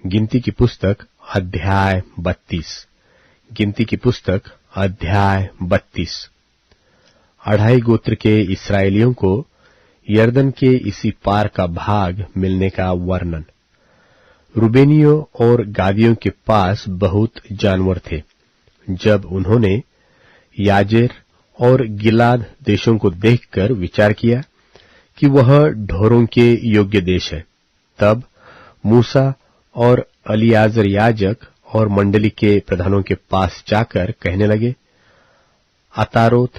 गिनती की पुस्तक अध्याय 32। गिनती की पुस्तक अध्याय 32। 2.5 गोत्र के इस्राएलियों को यरदन के इसी पार का भाग मिलने का वर्णन। रूबेनियों और गादियों के पास बहुत जानवर थे। जब उन्होंने याजेर और गिलाद देशों को देखकर विचार किया कि वह ढोरों के योग्य देश है, तब मूसा और एलीआजर याजक और मंडली के प्रधानों के पास जाकर कहने लगे, अतारोत,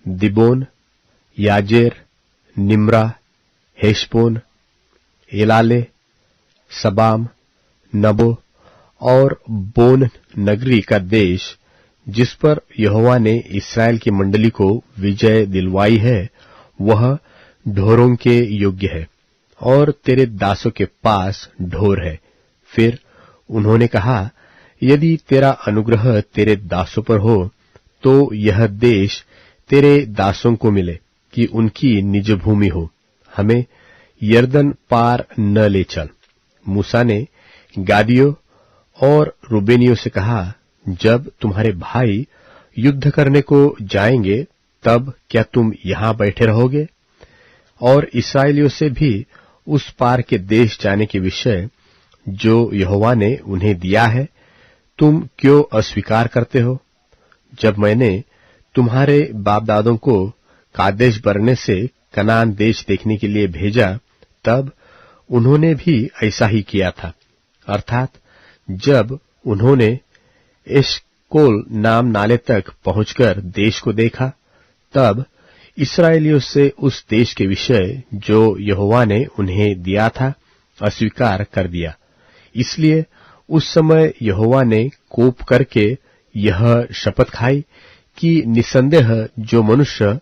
दिबोन, याजेर, निम्रा, हेशबोन, एलाले, सबाम, नबो और बोन नगरी का देश, जिस पर यहोवा ने इस्राएल की मंडली को विजय दिलवाई है, वह ढोरों के योग्य है और तेरे दासों के पास ढोर है। फिर उन्होंने कहा, यदि तेरा अनुग्रह तेरे दासों पर हो तो यह देश तेरे दासों को मिले कि उनकी निज भूमि हो, हमें यरदन पार न ले चल। मूसा ने गादियों और रूबेनियों से कहा, जब तुम्हारे भाई युद्ध करने को जाएंगे तब क्या तुम यहां बैठे रहोगे? और इस्राएलियों से भी उस पार के देश जाने के विषय जो यहोवा ने उन्हें दिया है तुम क्यों अस्वीकार करते हो? जब मैंने तुम्हारे बाप दादों को कादेश बरने से कनान देश देखने के लिए भेजा, तब उन्होंने भी ऐसा ही किया था। अर्थात जब उन्होंने एशकोल नाम नाले तक पहुंचकर देश को देखा, तब इस्राएलियों से उस देश के विषय जो यहोवा ने उन्हें दिया था अस्वीकार कर दिया। इसलिए उस समय यहोवा ने कोप करके यह शपथ खाई कि निसंदेह जो मनुष्य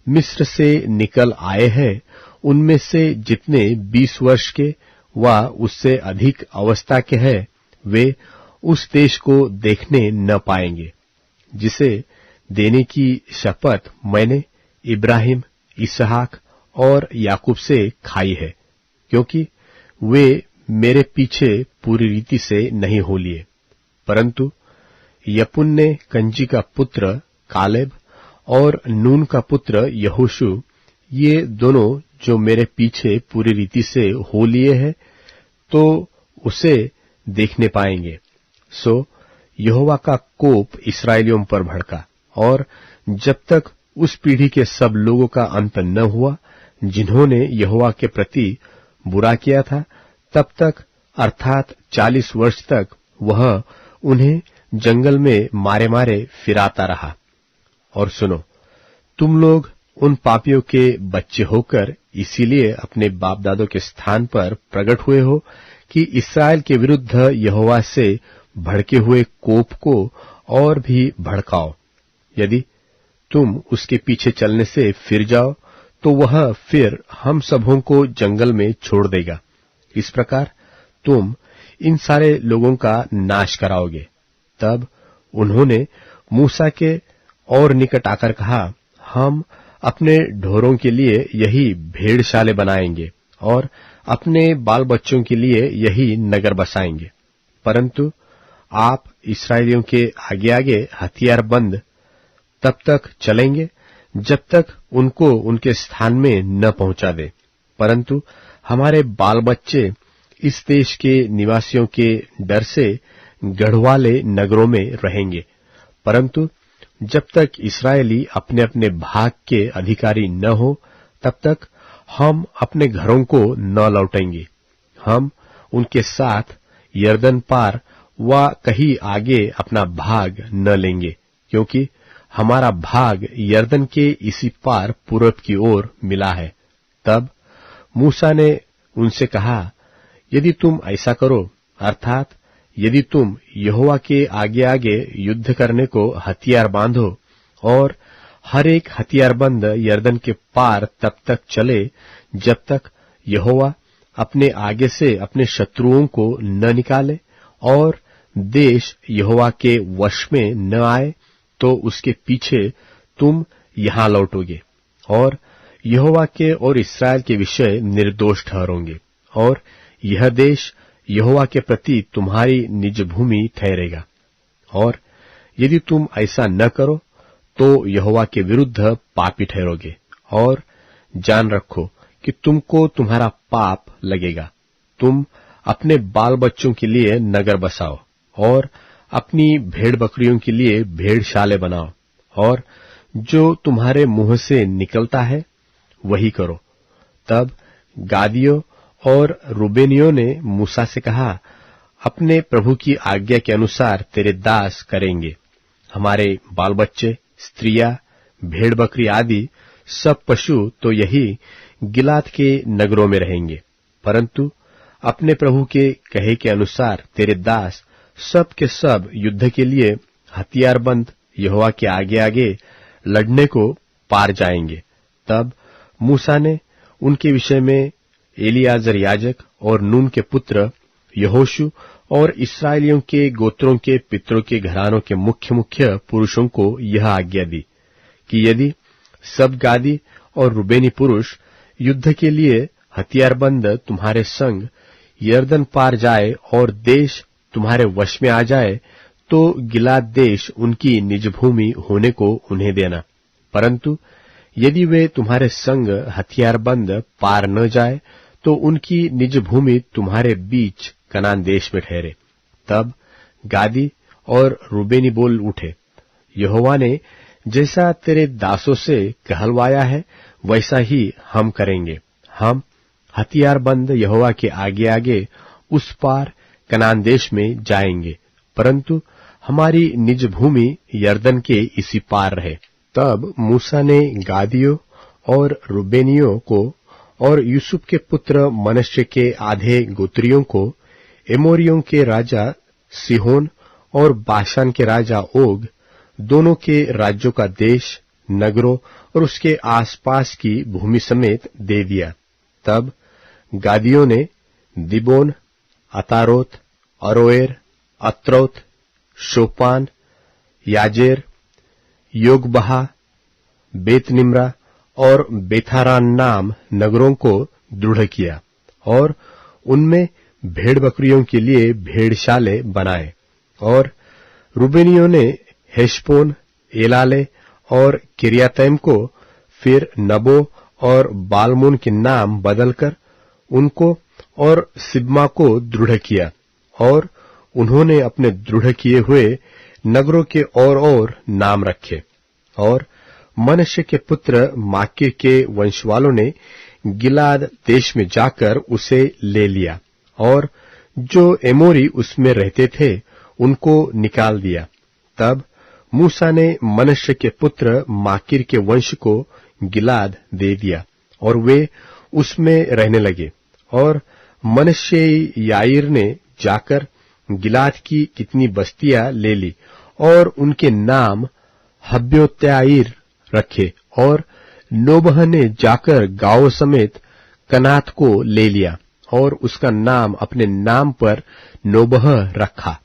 मिस्र से निकल आए हैं, उनमें से जितने 20 वर्ष के व उससे अधिक अवस्था के हैं, वे उस देश को देखने न पाएंगे, जिसे देने की शपथ मैंने इब्राहिम, इसहाक और याकूब से खाई है, क्योंकि वे मेरे पीछे पूरी रीति से नहीं हो लिए। परंतु यपुन्ने कंजी का पुत्र कालेब और नून का पुत्र यहोशू, ये दोनों जो मेरे पीछे पूरी रीति से हो लिए हैं, तो उसे देखने पाएंगे। सो यहोवा का कोप इस्राएलियों पर भड़का, और जब तक उस पीढ़ी के सब लोगों का अंत न हुआ जिन्होंने यहोवा के प्रति बुरा किया था, तब तक अर्थात 40 वर्ष तक वह उन्हें जंगल में मारे मारे फिराता रहा। और सुनो, तुम लोग उन पापियों के बच्चे होकर इसीलिए अपने बाप दादों के स्थान पर प्रकट हुए हो कि इस्राएल के विरुद्ध यहोवा से भड़के हुए कोप को और भी भड़काओ। यदि तुम उसके पीछे चलने से फिर जाओ तो वह फिर हम सबों को जंगल में छोड़ देगा। इस प्रकार तुम इन सारे लोगों का नाश कराओगे। तब उन्होंने मूसा के और निकट आकर कहा, हम अपने ढोरों के लिए यही भेड़शाले बनाएंगे और अपने बाल बच्चों के लिए यही नगर बसाएंगे। परंतु आप इस्राएलियों के आगे आगे हथियारबंद तब तक चलेंगे जब तक उनको उनके स्थान में न पहुंचा दे। परंतु हमारे बाल बच्चे इस देश के निवासियों के डर से गढ़वाले नगरों में रहेंगे। परंतु जब तक इस्राएली अपने अपने भाग के अधिकारी न हो, तब तक हम अपने घरों को न लौटेंगे। हम उनके साथ यरदन पार व कहीं आगे अपना भाग न लेंगे, क्योंकि हमारा भाग यरदन के इसी पार पूरब की ओर मिला है। तब मूसा ने उनसे कहा, यदि तुम ऐसा करो, अर्थात यदि तुम यहोवा के आगे आगे युद्ध करने को हथियार बांधो और हर एक हथियारबंद यरदन के पार तब तक चले जब तक यहोवा अपने आगे से अपने शत्रुओं को न निकाले और देश यहोवा के वश में न आए, तो उसके पीछे तुम यहां लौटोगे और यहोवा के और इस्राएल के विषय निर्दोष ठहरोगे और यह देश यहोवा के प्रति तुम्हारी निज भूमि ठहरेगा। और यदि तुम ऐसा न करो तो यहोवा के विरुद्ध पापी ठहरोगे, और जान रखो कि तुमको तुम्हारा पाप लगेगा। तुम अपने बाल बच्चों के लिए नगर बसाओ और अपनी भेड़ बकरियों के लिए भेड़शाले बनाओ, और जो तुम्हारे मुंह से निकलता है वही करो। तब गादियों और रूबेनियों ने मूसा से कहा, अपने प्रभु की आज्ञा के अनुसार तेरे दास करेंगे। हमारे बाल बच्चे, स्त्रियां, भेड़ बकरी आदि सब पशु तो यही गिलाद के नगरों में रहेंगे, परंतु अपने प्रभु के कहे के अनुसार तेरे दास सब के सब युद्ध के लिए हथियारबंद यहोवा के आगे आगे लड़ने को पार जाएंगे। तब मूसा ने उनके विषय में एलियाजर याजक और नून के पुत्र यहोशू और इस्राएलियों के गोत्रों के पितरों के घरानों के मुख्य मुख्य पुरुषों को यह आज्ञा दी कि यदि सब गादी और रूबेनी पुरुष युद्ध के लिए हथियारबंद तुम्हारे संग यरदन पार जाए और देश तुम्हारे वश में आ जाए, तो गिलाद देश उनकी निज भूमि होने को उन्हें देना। परंतु यदि वे तुम्हारे संग हथियारबंद पार न जाए तो उनकी निज भूमि तुम्हारे बीच कनान देश में ठहरे। तब गादी और रूबेनी बोल उठे, यहोवा ने जैसा तेरे दासों से कहलवाया है वैसा ही हम करेंगे। हम हथियारबंद यहोवा के आगे आगे उस पार कनान देश में जाएंगे, परंतु हमारी निज भूमि यरदन के इसी पार रहे। तब मूसा ने गादियों और रूबेनियों को और यूसुफ के पुत्र मनश्शे के आधे गोत्रियों को एमोरियों के राजा सिहोन और बाशान के राजा ओग दोनों के राज्यों का देश, नगरों और उसके आसपास की भूमि समेत दे दिया। तब गादियों ने दिबोन, अतारोत, अरोएर, अत्रोत, शोपान, याजेर, योगबहा, बेतनिम्रा और बेथारान नाम नगरों को दृढ़ किया और उनमें भेड़ बकरियों के लिए भेड़शाले बनाए। और रूबेनियों ने हेशबोन, एलाले और किर्यातैम को फिर नबो और बालमोन के नाम बदलकर उनको और सिब्मा को दृढ़ किया, और उन्होंने अपने दृढ़ किए हुए नगरों के और नाम रखे। और मनश्शे के पुत्र माकीर के वंशवालों ने गिलाद देश में जाकर उसे ले लिया और जो एमोरी उसमें रहते थे उनको निकाल दिया। तब मूसा ने मनश्शे के पुत्र माकीर के वंश को गिलाद दे दिया और वे उसमें रहने लगे। और मनश्शे याईर ने जाकर गिलाद की कितनी बस्तियां ले ली और उनके नाम हब्योत्याईर रखे। और नोबह ने जाकर गांव समेत कनात को ले लिया और उसका नाम अपने नाम पर नोबह रखा।